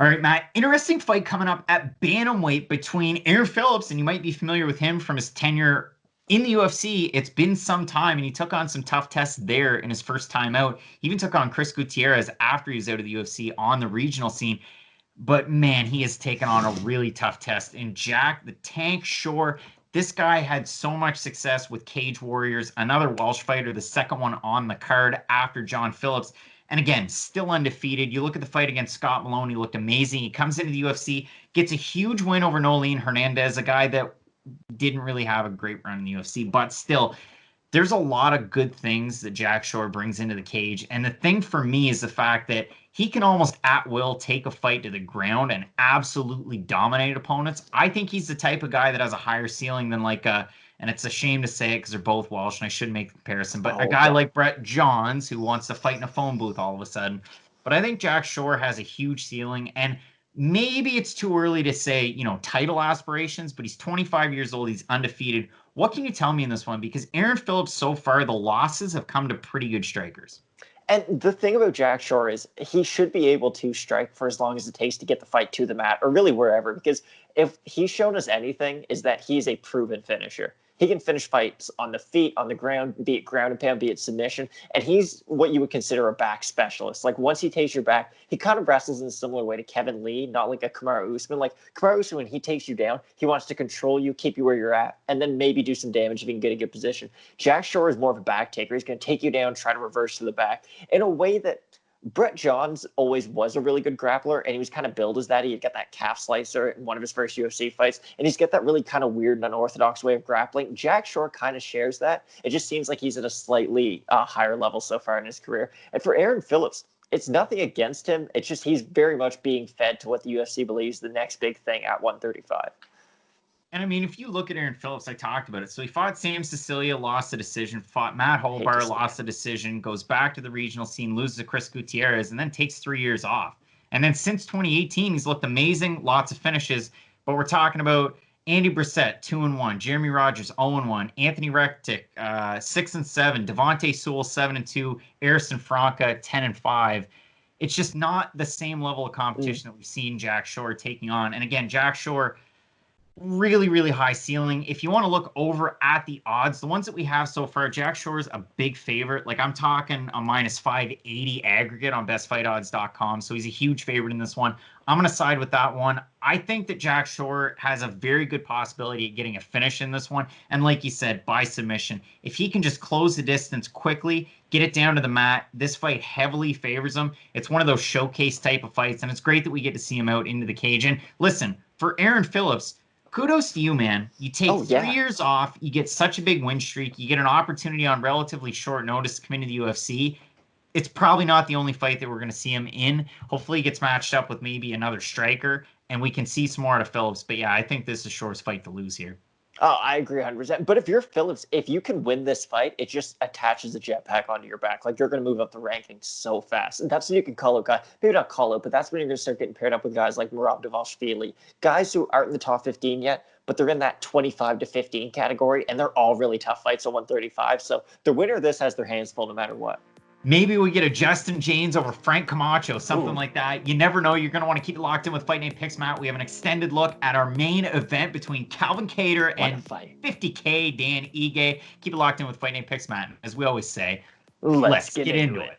All right, Matt. Interesting fight coming up at bantamweight between Aaron Phillips, and you might be familiar with him from his tenure in the UFC. It's been some time, and he took on some tough tests there in his first time out. He even took on Chris Gutierrez after he was out of the UFC on the regional scene. But man, he has taken on a really tough test in Jack the Tank Shore. This guy had so much success with Cage Warriors, another Welsh fighter, the second one on the card after John Phillips. And again, still undefeated. You look at the fight against Scott Malone, he looked amazing. He comes into the UFC, gets a huge win over Nolene Hernandez, a guy that didn't really have a great run in the UFC, but still, there's a lot of good things that Jack Shore brings into the cage. And the thing for me is the fact that he can almost at will take a fight to the ground and absolutely dominate opponents. I think he's the type of guy that has a higher ceiling than and it's a shame to say it because they're both Welsh and I shouldn't make the comparison, but a guy like Brett Johns who wants to fight in a phone booth all of a sudden. But I think Jack Shore has a huge ceiling, and maybe it's too early to say, title aspirations, but he's 25 years old. He's undefeated. What can you tell me in this one? Because Aaron Phillips, so far, the losses have come to pretty good strikers. And the thing about Jack Shore is he should be able to strike for as long as it takes to get the fight to the mat or really wherever. Because if he's shown us anything, is that he's a proven finisher. He can finish fights on the feet, on the ground, be it ground and pound, be it submission. And he's what you would consider a back specialist. Like once he takes your back, he kind of wrestles in a similar way to Kevin Lee, not like a Kamaru Usman. Like Kamaru Usman, when he takes you down, he wants to control you, keep you where you're at, and then maybe do some damage if he can get a good position. Jack Shore is more of a back taker. He's going to take you down, try to reverse to the back in a way that Brett Johns always was a really good grappler, and he was kind of billed as that. He had got that calf slicer in one of his first UFC fights, and he's got that really kind of weird and unorthodox way of grappling. Jack Shore kind of shares that. It just seems like he's at a slightly higher level so far in his career. And for Aaron Phillips, it's nothing against him. It's just he's very much being fed to what the UFC believes the next big thing at 135. And I mean, if you look at Aaron Phillips, I talked about it. So he fought Sam Cecilia, lost the decision, fought Matt Holbar, lost the decision, goes back to the regional scene, loses to Chris Gutierrez, and then takes 3 years off. And then since 2018, he's looked amazing, lots of finishes. But we're talking about Andy Brissett, 2-1, Jeremy Rogers, 0-1, Anthony Rektic, 6-7, Devontae Sewell, 7-2, Arison Franca, 10-5. It's just not the same level of competition that we've seen Jack Shore taking on. And again, Jack Shore, really, really high ceiling. If you want to look over at the odds, the ones that we have so far, Jack Shore's a big favorite. Like I'm talking a minus 580 aggregate on bestfightodds.com. So he's a huge favorite in this one. I'm going to side with that one. I think that Jack Shore has a very good possibility of getting a finish in this one. And like you said, by submission, if he can just close the distance quickly, get it down to the mat, this fight heavily favors him. It's one of those showcase type of fights. And it's great that we get to see him out into the cage. And listen, for Aaron Phillips, kudos to you, man. You take 3 years off. You get such a big win streak. You get an opportunity on relatively short notice to come into the UFC. It's probably not the only fight that we're going to see him in. Hopefully he gets matched up with maybe another striker, and we can see some more out of Phillips. But yeah, I think this is Shore's fight to lose here. Oh, I agree 100%. But if you're Phillips, if you can win this fight, it just attaches a jetpack onto your back. Like, you're going to move up the rankings so fast. And that's when you can call out guys. Maybe not call out, but that's when you're going to start getting paired up with guys like Merab Dvalishvili. Guys who aren't in the top 15 yet, but they're in that 25 to 15 category, and they're all really tough fights at 135. So the winner of this has their hands full no matter what. Maybe we get a Justin James over Frank Camacho, something like that. You never know. You're going to want to keep it locked in with Fight Night Picks, Matt. We have an extended look at our main event between Calvin Kattar and 50K Dan Ige. Keep it locked in with Fight Night Picks, Matt. As we always say, let's get into it.